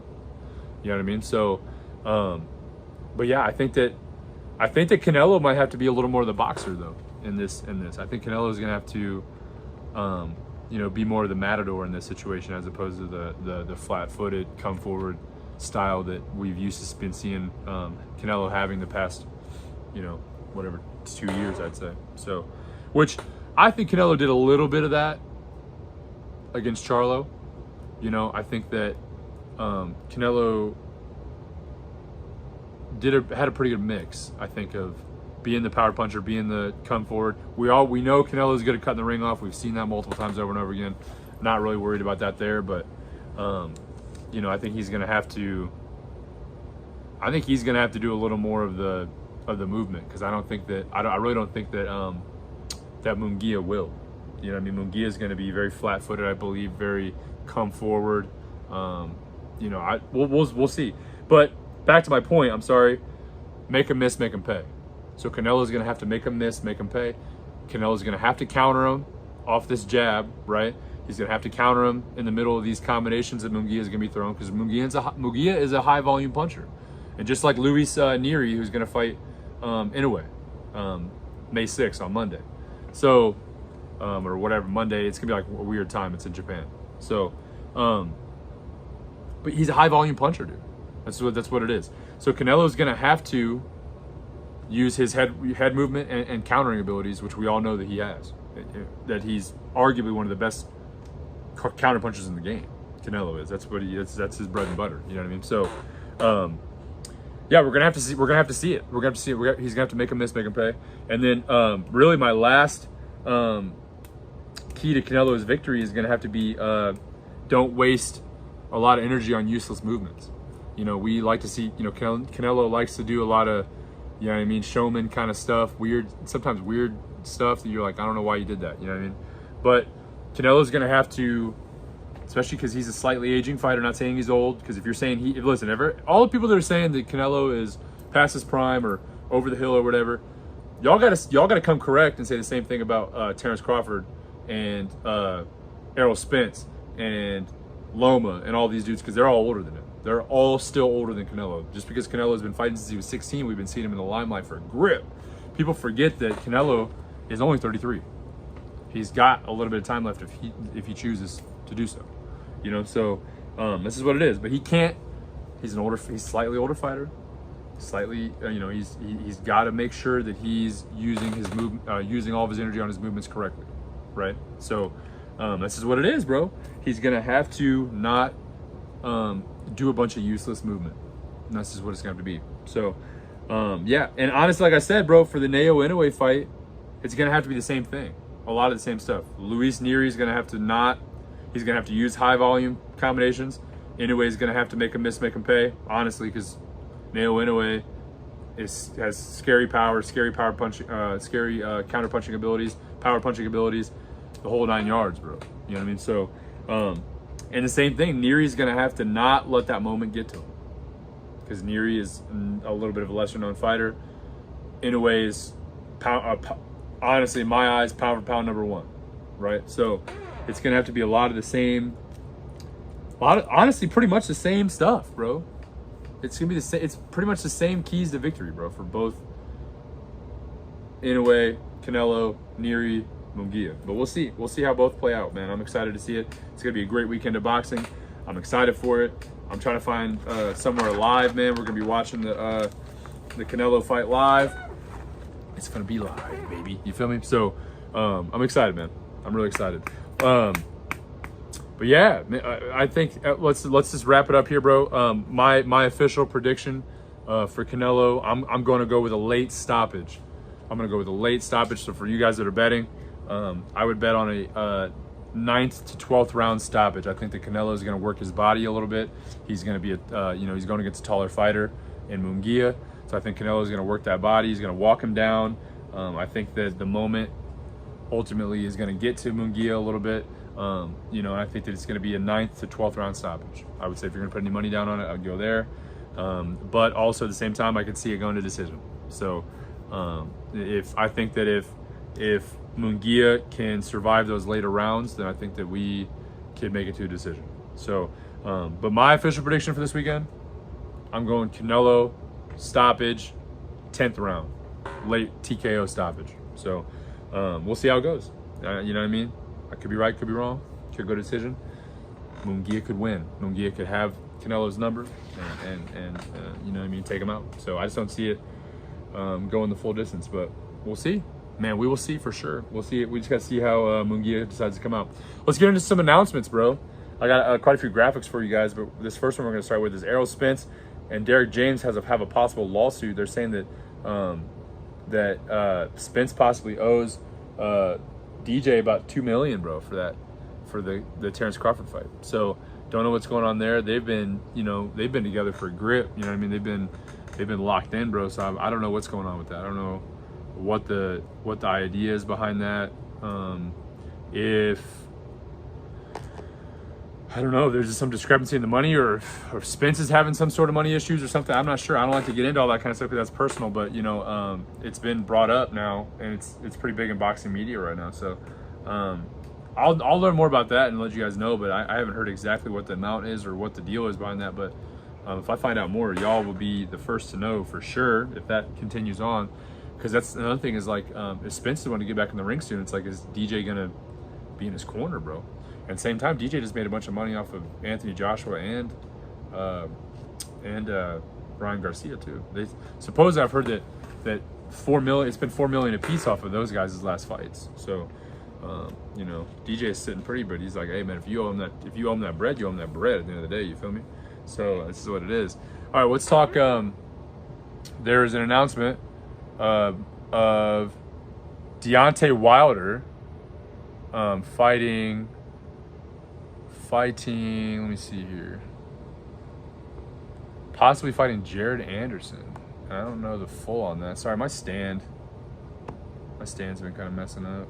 You know what I mean? So, but yeah, I think that Canelo might have to be a little more the boxer though in this. I think Canelo is gonna have to, you know, be more of the matador in this situation as opposed to the flat-footed come forward style that we've used to been seeing Canelo having the past, you know, whatever, 2 years, I'd say. So, which I think Canelo did a little bit of that against Charlo. You know, I think that Canelo had a pretty good mix, I think, of being the power puncher, being the come forward. We know Canelo's good at cutting the ring off. We've seen that multiple times over and over again. Not really worried about that there, but you know, I think he's gonna have to. I think he's gonna have to do a little more of the movement, because I really don't think that that Munguia will. You know what I mean? Munguia is gonna be very flat-footed, I believe, very come forward. You know, we'll see. But back to my point. I'm sorry. Make him miss, make him pay. So Canelo's gonna have to make him miss, make him pay. Canelo's gonna have to counter him off this jab, right? He's gonna have to counter him in the middle of these combinations that Munguia is gonna be throwing, because Munguia is a high volume puncher, and just like Luis Neri, who's gonna fight Inoue May 6th on Monday, so or whatever Monday. It's gonna be like a weird time. It's in Japan, so but he's a high volume puncher, dude. That's what it is. So Canelo's gonna have to use his head movement and countering abilities, which we all know that he has. That he's arguably one of the best counter punchers in the game. Canelo is. That's what that's his bread and butter. You know what I mean? So, yeah, we're gonna have to see it. We're gonna have to see it. He's gonna have to make him miss, make him pay. And then, really, my last key to Canelo's victory is gonna have to be don't waste a lot of energy on useless movements. You know, we like to see. You know, Canelo likes to do a lot of, you know what I mean, showman kind of stuff, sometimes weird stuff that you're like, I don't know why you did that, you know what I mean? But Canelo's gonna have to, especially because he's a slightly aging fighter, not saying he's old, because if you're saying all the people that are saying that Canelo is past his prime or over the hill or whatever, y'all gotta come correct and say the same thing about Terrence Crawford and Errol Spence and Loma and all these dudes, because they're all older than him. They're all still older than Canelo. Just because Canelo's been fighting since he was 16, we've been seeing him in the limelight for a grip. People forget that Canelo is only 33. He's got a little bit of time left if he chooses to do so. You know, so this is what it is. But he can't. He's slightly older fighter. Slightly, you know, he's got to make sure that he's using using all of his energy on his movements correctly, right? So this is what it is, bro. He's gonna have to not do a bunch of useless movement. And that's just what it's gonna have to be. So yeah, and honestly, like I said, bro, for the Inoue fight, it's gonna have to be the same thing. A lot of the same stuff. Luis Neri is gonna have to he's gonna have to use high volume combinations. Inoue is gonna have to make him miss, make him pay. Honestly, because Inoue has scary power, scary counter punching abilities, power punching abilities, the whole 9 yards, bro. You know what I mean? So, and the same thing, Neri's gonna have to not let that moment get to him, because Neri is a little bit of a lesser known fighter. Inoue is honestly, in my eyes, pound for pound #1, right? So it's gonna have to be a lot of the same, honestly, pretty much the same stuff, bro. It's gonna be it's pretty much the same keys to victory, bro, for both Inoue, Canelo, Neri, Munguia. But we'll see how both play out, man. I'm excited to see it. It's gonna be a great weekend of boxing. I'm excited for it. I'm trying to find somewhere live, man. We're gonna be watching the Canelo fight live. It's gonna be live, baby. You feel me? So I'm excited, man. I'm really excited. But yeah, I think let's just wrap it up here, bro. My official prediction for Canelo, I'm going to go with a late stoppage. I'm going to go with a late stoppage. So for you guys that are betting, I would bet on a 9th to 12th round stoppage. I think that Canelo is going to work his body a little bit. He's going to be he's going against a taller fighter in Munguia. So I think Canelo is going to work that body. He's going to walk him down. I think that the moment ultimately is going to get to Munguia a little bit. I think that it's going to be a 9th to 12th round stoppage. I would say if you're going to put any money down on it, I'd go there. But also at the same time, I could see it going to decision. So I think that if Munguia can survive those later rounds, then I think that we could make it to a decision. So, but my official prediction for this weekend, I'm going Canelo stoppage, 10th round, late TKO stoppage. So we'll see how it goes. You know what I mean? I could be right, could be wrong, could go to decision. Munguia could win. Munguia could have Canelo's number and you know what I mean, take him out. So I just don't see it going the full distance, but we'll see. Man, we will see for sure. We'll see. We just got to see how Munguia decides to come out. Let's get into some announcements, bro. I got quite a few graphics for you guys, but this first one we're going to start with is Errol Spence and Derek James have a possible lawsuit. They're saying that Spence possibly owes DJ about $2 million, bro, for the Terrence Crawford fight. So don't know what's going on there. They've been together for a grip. You know what I mean? They've been locked in, bro. So I don't know what's going on with that. I don't know what the idea is behind that. If I don't know, there's just some discrepancy in the money, or Spence is having some sort of money issues or something. I'm not sure. I don't like to get into all that kind of stuff because that's personal. But it's been brought up now, and it's pretty big in boxing media right now. So I'll learn more about that and let you guys know. But I haven't heard exactly what the amount is or what the deal is behind that. But if I find out more, y'all will be the first to know for sure if that continues on. Because that's another thing is like, if Spence is wanting to get back in the ring soon, it's like, is DJ gonna be in his corner, bro? And same time, DJ just made a bunch of money off of Anthony Joshua and Ryan Garcia too. They suppose I've heard that $4 million. It's been $4 million a piece off of those guys' last fights. So DJ is sitting pretty, but he's like, hey man, if you owe him that bread, you owe him that bread at the end of the day. You feel me? So this is what it is. All right, let's talk. There is an announcement of Deontay Wilder fighting. Let me see here. Possibly fighting Jared Anderson. I don't know the full on that. Sorry, my stand's been kind of messing up.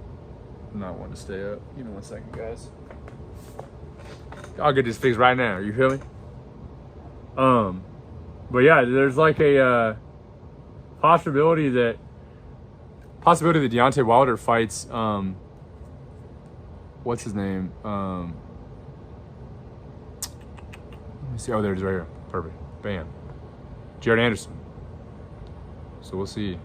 I'm not wanting to stay up. Give me 1 second, guys. I'll get this fixed right now. You feel me? But yeah, there's like a possibility that Deontay Wilder fights what's his name? Let me see. Oh, there it is right here. Perfect. Bam. Jared Anderson. So we'll see.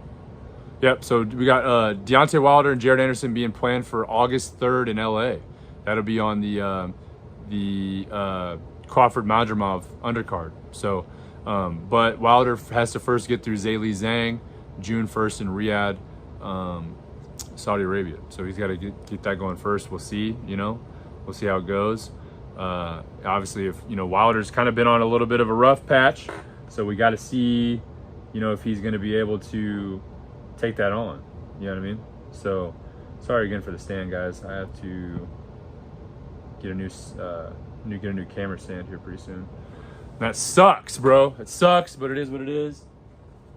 Yep. So we got Deontay Wilder and Jared Anderson being planned for August 3rd in LA. That'll be on the Crawford Madrimov undercard. So, but Wilder has to first get through Zhilei Zhang June 1st in Riyadh, Saudi Arabia. So he's got to get that going first. We'll see. We'll see how it goes. Obviously, if Wilder's kind of been on a little bit of a rough patch, so we got to see, if he's going to be able to take that on. You know what I mean? So, sorry again for the stand, guys. I have to get a new camera stand here pretty soon. That sucks, bro. It sucks, but it is what it is.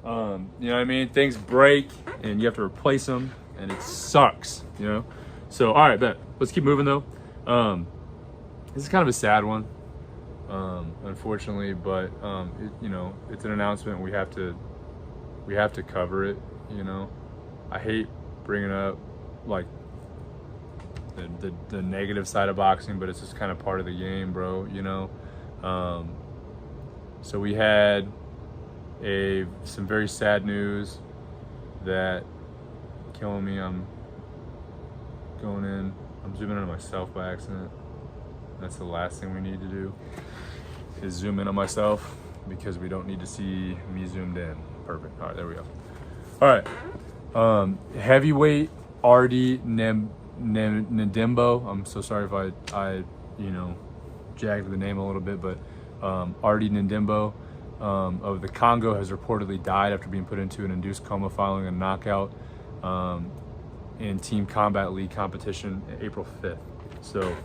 You know what I mean? Things break, and you have to replace them, and it sucks. So, all right, bet. Let's keep moving though. This is kind of a sad one, unfortunately, but it's an announcement. We have to cover it. I hate bringing up like the negative side of boxing, but it's just kind of part of the game, bro. So we had some very sad news that killing me. I'm zooming in on myself by accident. That's the last thing we need to do, is zoom in on myself, because we don't need to see me zoomed in. Perfect. All right, there we go. All right. Heavyweight Ardi Ndembo. I'm so sorry if I jagged the name a little bit, but Ardi Ndembo of the Congo has reportedly died after being put into an induced coma following a knockout in Team Combat League competition April 5th. So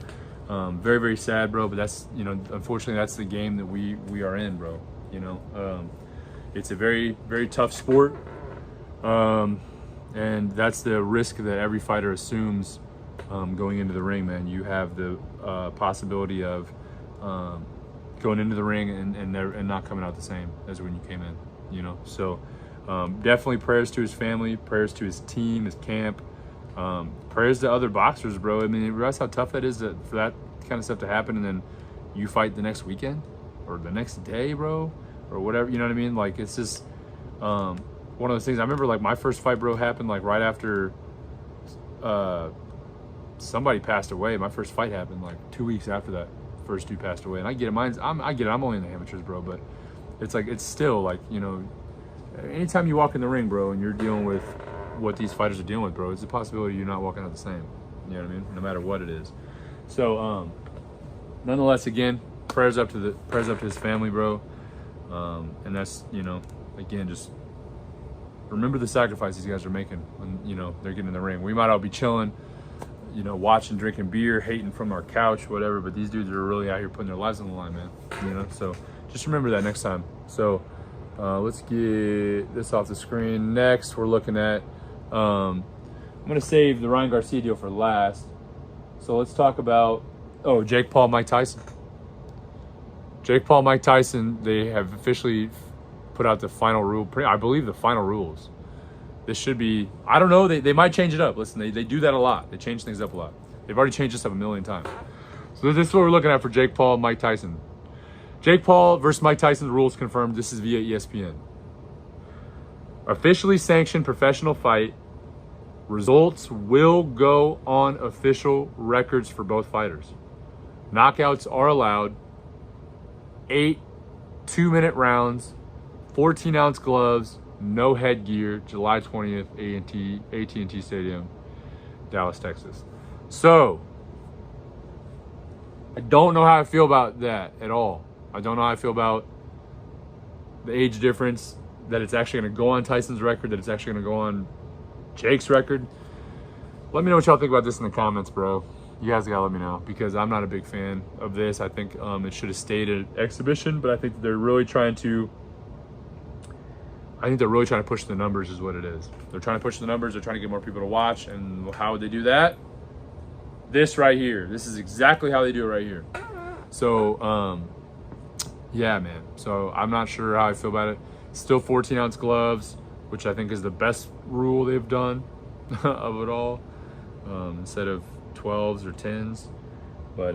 very, very sad, bro, but that's, unfortunately that's the game that we are in, bro. It's a very, very tough sport. And that's the risk that every fighter assumes going into the ring, man. You have the possibility of going into the ring and not coming out the same as when you came in, So definitely prayers to his family, prayers to his team, his camp, prayers to other boxers, bro. I mean, you realize how tough that is for that kind of stuff to happen, and then you fight the next weekend or the next day, bro, or whatever, you know what I mean? Like, it's just one of those things. I remember like my first fight, bro, happened like right after somebody passed away. My first fight happened like 2 weeks after that first dude passed away, and I get it. I'm only in the amateurs, bro, but it's like, it's still like, anytime you walk in the ring, bro, and you're dealing with what these fighters are dealing with, bro, it's a possibility you're not walking out the same. You know what I mean? No matter what it is. So, nonetheless, again, prayers up to his family, bro. And that's, you know, again, just remember the sacrifice these guys are making when, you know, they're getting in the ring. We might all be chilling, you know, watching, drinking beer, hating from our couch, whatever, but these dudes are really out here putting their lives on the line, man. You know, so just remember that next time. So let's get this off the screen. Next, we're looking at, I'm going to save the Ryan Garcia deal for last. So let's talk about, Jake Paul, Mike Tyson. Jake Paul, Mike Tyson, they have officially put out the final rule. I believe the final rules. This should be, I don't know, they might change it up. Listen, they do that a lot. They change things up a lot. They've already changed this up a million times. So this is what we're looking at for Jake Paul, Mike Tyson. Jake Paul versus Mike Tyson, the rules confirmed. This is via ESPN. Officially sanctioned professional fight. Results will go on official records for both fighters. Knockouts are allowed. 8 2-minute rounds, 14-ounce gloves, no headgear, July 20th, AT&T Stadium, Dallas, Texas. So, I don't know how I feel about that at all. I don't know how I feel about the age difference, that it's actually going to go on Tyson's record, that it's actually going to go on Jake's record. Let me know what y'all think about this in the comments, bro. You guys gotta let me know, because I'm not a big fan of this. I think it should have stayed an exhibition, but I think they're really trying to push the numbers is what it is. They're trying to push the numbers. They're trying to get more people to watch. And how would they do that? This right here. This is exactly how they do it right here. So, yeah, man. So I'm not sure how I feel about it. Still 14-ounce gloves, which I think is the best rule they've done of it all, instead of 12s or 10s. But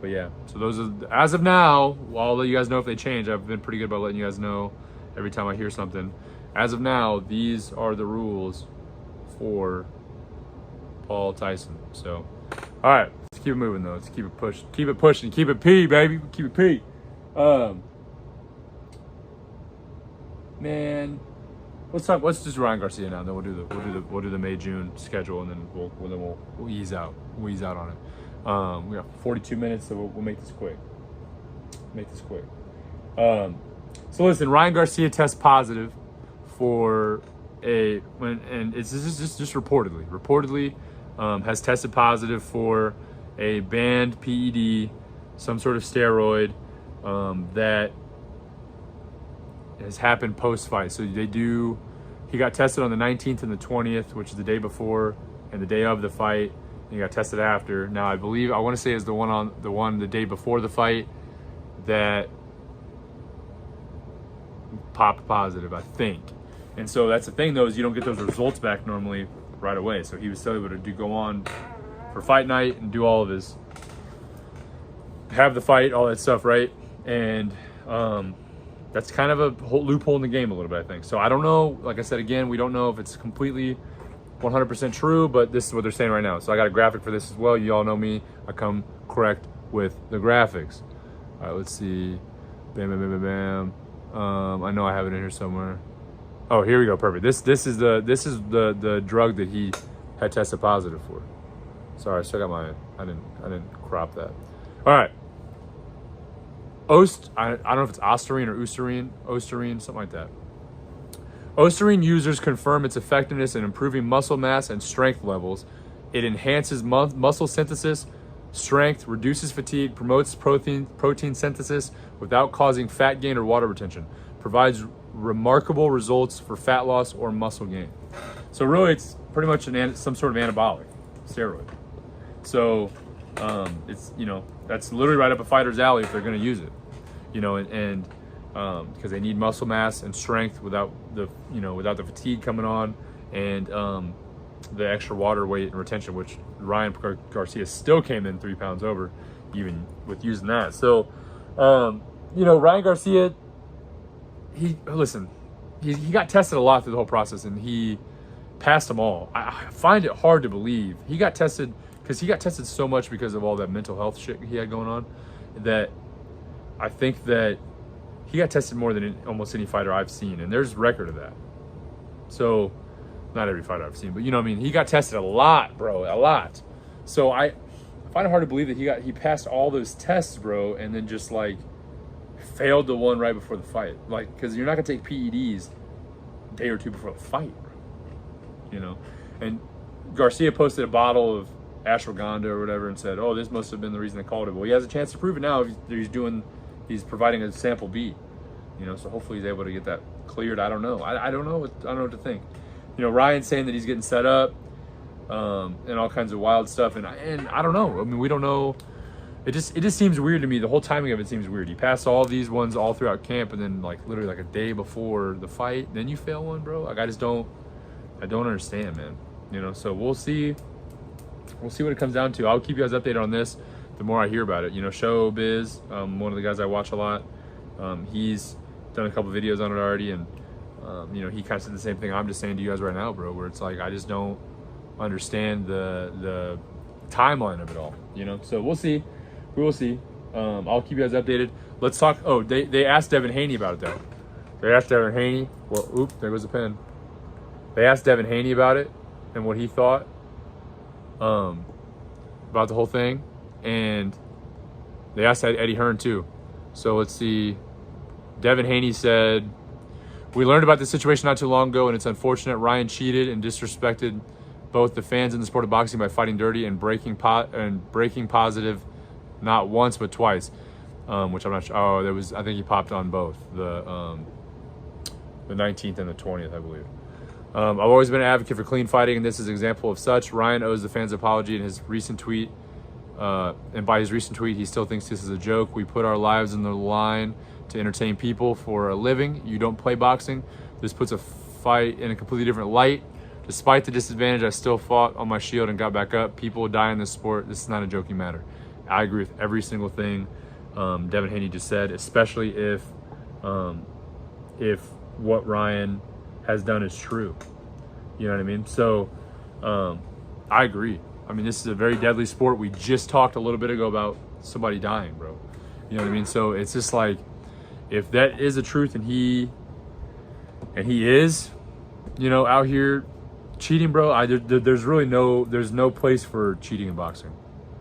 yeah, so those are, as of now, I'll let you guys know if they change. I've been pretty good about letting you guys know every time I hear something. As of now, these are the rules for Paul Tyson. So, all right, let's keep it moving though. Let's keep it pushing, keep it P, baby, keep it P. Man, let's just Ryan Garcia now. Then we'll do the May-June schedule, and then we'll ease out. We'll ease out on it. We got 42 minutes, so we'll make this quick. So listen, Ryan Garcia tests positive for it's just reportedly has tested positive for a banned PED, some sort of steroid that has happened post-fight. So he got tested on the 19th and the 20th, which is the day before and the day of the fight. And he got tested after. Now I want to say is the one the day before the fight that popped positive, I think. And so that's the thing though, is you don't get those results back normally right away. So he was still able to go on for fight night and do all of his, have the fight, all that stuff, right? And that's kind of a whole loophole in the game a little bit, I think. So I don't know. Like I said, again, we don't know if it's completely 100% true, but this is what they're saying right now. So I got a graphic for this as well. You all know me. I come correct with the graphics. All right, let's see. Bam, bam, bam, bam, bam. I know I have it in here somewhere. Oh, here we go. Perfect. This is the drug that he had tested positive for. Sorry, I still got I didn't crop that. All right. I don't know if it's Ostarine or Ostarine, something like that. Ostarine users confirm its effectiveness in improving muscle mass and strength levels. It enhances muscle synthesis, strength, reduces fatigue, promotes protein synthesis without causing fat gain or water retention, provides remarkable results for fat loss or muscle gain. So really, it's pretty much some sort of anabolic steroid. So it's, that's literally right up a fighter's alley if they're going to use it, and because they need muscle mass and strength without the fatigue coming on, and the extra water weight and retention, which Ryan Garcia still came in 3 pounds over, even with using that. So, Ryan Garcia, he got tested a lot through the whole process, and he passed them all. I find it hard to believe he got tested, because he got tested so much because of all that mental health shit he had going on, that I think that he got tested more than almost any fighter I've seen, and there's record of that. So, not every fighter I've seen, but he got tested a lot, bro, a lot. So I find it hard to believe that he passed all those tests, bro, and then just failed the one right before the fight. Like, because you're not going to take PEDs a day or two before the fight, bro. You know? And Garcia posted a bottle of ashwagandha or whatever and said, oh, this must have been the reason they called it. Well, he has a chance to prove it now if he's providing a sample B. You know, so hopefully he's able to get that cleared. I don't know. I don't know what to think. You know, Ryan's saying that he's getting set up and all kinds of wild stuff. And I don't know. I mean, we don't know. It just seems weird to me. The whole timing of it seems weird. You pass all these ones all throughout camp, and then like literally like a day before the fight, then you fail one, bro. Like I don't understand, man. You know, so we'll see. We'll see what it comes down to. I'll keep you guys updated on this the more I hear about it. You know, Showbiz, one of the guys I watch a lot, he's done a couple videos on it already, and you know, he kind of said the same thing I'm just saying to you guys right now, bro, where it's like I just don't understand the timeline of it all, you know. So we'll see. We will see. I'll keep you guys updated. Let's talk. Oh, they asked Devin Haney about it though. They asked Devin Haney. Well, oops, there goes the pen. They asked Devin Haney about it and what he thought about the whole thing, and they asked Eddie Hearn too. So let's see. Devin Haney said, "We learned about this situation not too long ago, and it's unfortunate. Ryan cheated and disrespected both the fans and the sport of boxing by fighting dirty and breaking positive, not once but twice." Which I'm not sure. Oh, there was. I think he popped on both the 19th and the 20th, I believe. I've always been an advocate for clean fighting, and this is an example of such. Ryan owes the fans an apology in his recent tweet, and by his recent tweet, he still thinks this is a joke. We put our lives on the line to entertain people for a living. You don't play boxing. This puts a fight in a completely different light. Despite the disadvantage, I still fought on my shield and got back up. People die in this sport. This is not a joking matter. I agree with every single thing Devin Haney just said, especially if what Ryan has done is true. You know what I mean? So I agree. I mean, this is a very deadly sport. We just talked a little bit ago about somebody dying, bro. You know what I mean? So it's just like, if that is the truth and he is, you know, out here cheating, bro, there's no place for cheating in boxing.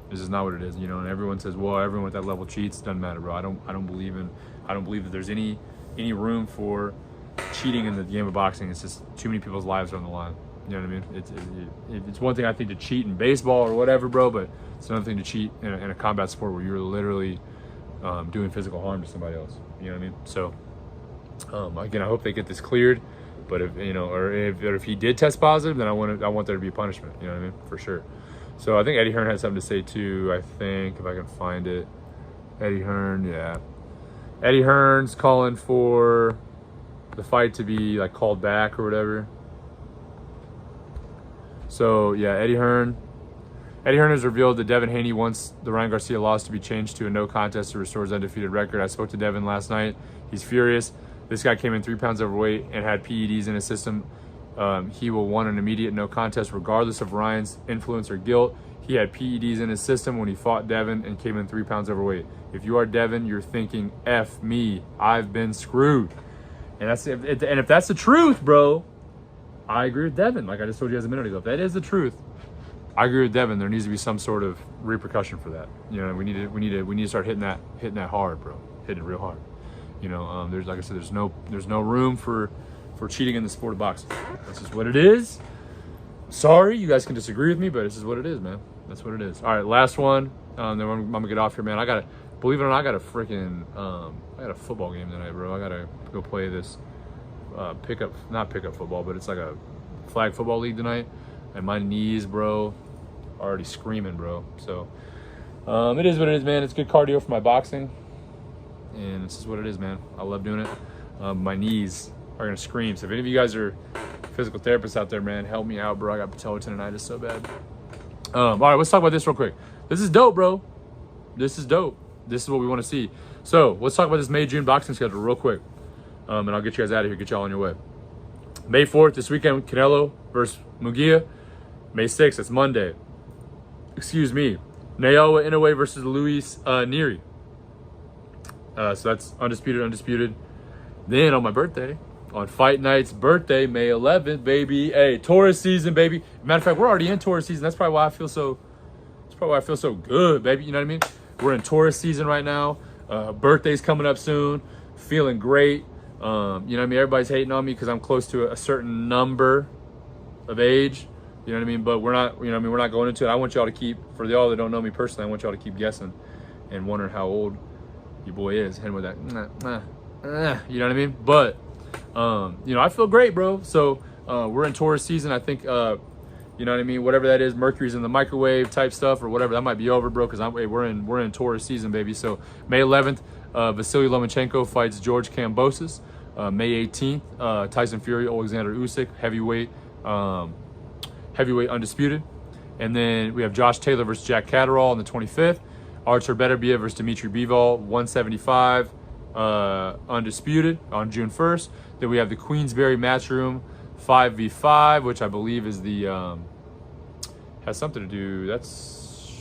This is not what it is, you know. And everyone says, well, everyone at that level cheats. Doesn't matter, bro. I don't believe that there's any room for cheating in the game of boxing. It's just too many people's lives are on the line. You know what I mean? It's one thing, I think, to cheat in baseball or whatever, bro, but it's another thing to cheat in a combat sport where you're literally doing physical harm to somebody else. You know what I mean? So again, I hope they get this cleared. But if you know, or if he did test positive, then I want there to be a punishment. You know what I mean? For sure. So I think Eddie Hearn had something to say too. I think if I can find it, Eddie Hearn, yeah. Eddie Hearn's calling for the fight to be like called back or whatever. So yeah, Eddie Hearn has revealed that Devin Haney wants the Ryan Garcia loss to be changed to a no contest to restore his undefeated record. I spoke to Devin last night. He's furious. This guy came in 3 pounds overweight and had PEDs in his system. He will want an immediate no contest regardless of Ryan's influence or guilt. He had PEDs in his system when he fought Devin and came in 3 pounds overweight. If you are Devin, you're thinking, F me, I've been screwed. And if that's the truth, bro, I agree with Devin. Like I just told you guys a minute ago, if that is the truth, I agree with Devin. There needs to be some sort of repercussion for that. You know, we need to start hitting that hard, bro. Hitting it real hard. You know, there's, like I said, there's no room for cheating in the sport of boxing. This is what it is. Sorry, you guys can disagree with me, but this is what it is, man. That's what it is. All right, last one. Then I'm gonna get off here, man. Believe it or not, I got a freaking I got a football game tonight, bro. I gotta go play this not pickup football, but it's like a flag football league tonight. And my knees, bro, are already screaming, bro. So it is what it is, man. It's good cardio for my boxing, and this is what it is, man. I love doing it. My knees are gonna scream. So if any of you guys are physical therapists out there, man, help me out, bro. I got patellar tendonitis so bad. All right, let's talk about this real quick. This is dope, bro. This is dope. This is what we want to see. So let's talk about this May-June boxing schedule real quick. And I'll get you guys out of here, get y'all on your way. May 4th, this weekend, Canelo versus Munguia. May 6th, that's Monday. Excuse me. Inoue versus Luis Neri. So that's undisputed. Then on my birthday, on Fight Night's birthday, May 11th, baby. Hey, Taurus season, baby. Matter of fact, we're already in Taurus season. That's probably why I feel so good, baby. You know what I mean? We're in Taurus season right now. Birthday's coming up soon. Feeling great. You know what I mean? Everybody's hating on me because I'm close to a certain number of age. You know what I mean? But we're not, you know what I mean? We're not going into it. I want y'all to keep, for y'all that don't know me personally, I want y'all to keep guessing and wondering how old your boy is. And with that, you know what I mean? But, you know, I feel great, bro. So we're in Taurus season. I think, you know what I mean? Whatever that is, Mercury's in the microwave type stuff or whatever, that might be over, bro, because we're in Taurus season, baby. So May 11th, Vasily Lomachenko fights George Kambosos. May 18th, Tyson Fury, Alexander Usyk, heavyweight undisputed. And then we have Josh Taylor versus Jack Catterall on the 25th. Artur Beterbiev versus Dimitri Bivol, 175 undisputed on June 1st. Then we have the Queensberry Matchroom 5v5, which I believe is the has something to do. That's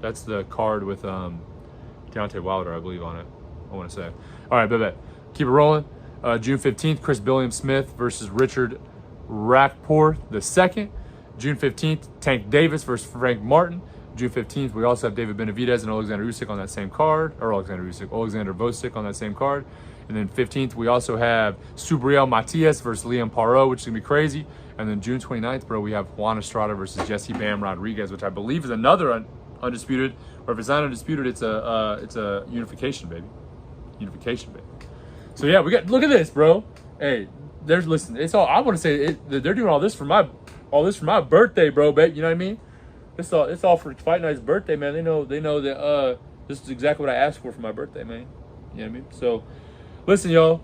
the card with Deontay Wilder, I believe, on it. I want to say. All right, bet. Keep it rolling. June 15th, Chris Billiam-Smith versus Richard Rackport II. June 15th, Tank Davis versus Frank Martin. June 15th, we also have David Benavidez and Alexander Usyk on that same card, or Alexander Vosik on that same card. And then 15th, we also have Subriel Matias versus Liam Parot, which is going to be crazy. And then June 29th, bro, we have Juan Estrada versus Jesse Bam Rodriguez, which I believe is another undisputed, or if it's not undisputed, it's a unification, baby. Unification, baby. So yeah, we got, look at this, bro. Hey, listen, it's all, I want to say, they're doing all this for my birthday, bro, babe. You know what I mean? It's all for Fight Night's birthday, man. They know that this is exactly what I asked for my birthday, man. You know what I mean? So, listen, y'all,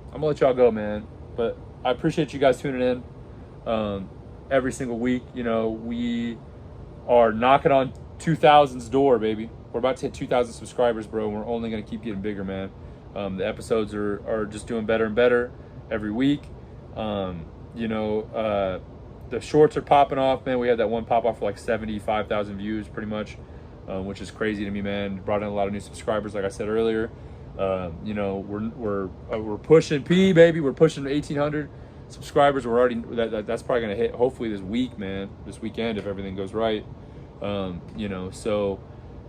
I'm gonna let y'all go, man. But I appreciate you guys tuning in every single week. You know, we are knocking on 2,000's door, baby. We're about to hit 2,000 subscribers, bro. And we're only gonna keep getting bigger, man. The episodes are just doing better and better every week. You know, the shorts are popping off, man. We had that one pop off for like 75,000 views, pretty much, which is crazy to me, man. Brought in a lot of new subscribers, like I said earlier. You know, we're pushing P, baby. We're pushing 1,800 subscribers. We're already that's probably gonna hit hopefully this week, man. This weekend if everything goes right. You know, so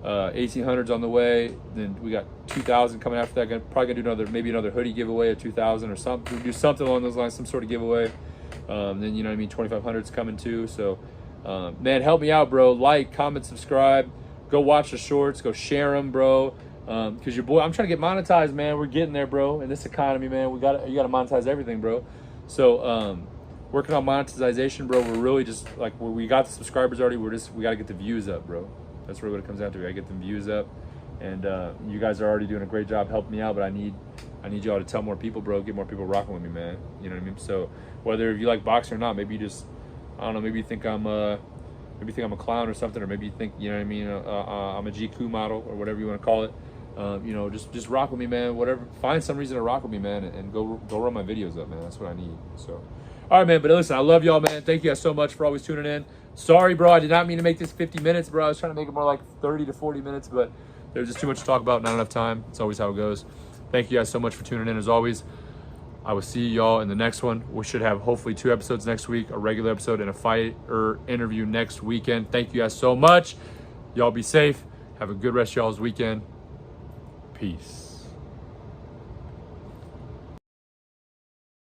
1,800's on the way. Then we got 2,000 coming after that. Probably gonna do maybe another hoodie giveaway at 2,000 or something. We'll do something along those lines, some sort of giveaway. Then, you know what I mean, 2,500's coming too. So, man, help me out, bro. Like, comment, subscribe. Go watch the shorts. Go share them, bro. Because your boy, I'm trying to get monetized, man. We're getting there, bro. In this economy, man, you got to monetize everything, bro. So, working on monetization, bro. We're really just like we got the subscribers already. We got to get the views up, bro. That's really what it comes down to. We got to get them views up. And you guys are already doing a great job helping me out, but I need y'all to tell more people, bro. Get more people rocking with me, man. You know what I mean? So whether you like boxing or not, maybe you just, I don't know, maybe you think I'm a clown or something, or maybe you think, you know what I mean, I'm a GQ model or whatever you want to call it. You know, just rock with me, man. Whatever, find some reason to rock with me, man, and go run my videos up, man. That's what I need. So, all right, man. But listen, I love y'all, man. Thank you guys so much for always tuning in. Sorry, bro, I did not mean to make this 50 minutes, bro. I was trying to make it more like 30 to 40 minutes, but there's just too much to talk about, not enough time. It's always how it goes. Thank you guys so much for tuning in, as always. I will see y'all in the next one. We should have hopefully 2 episodes next week, a regular episode and a fighter interview next weekend. Thank you guys so much. Y'all be safe. Have a good rest of y'all's weekend. Peace.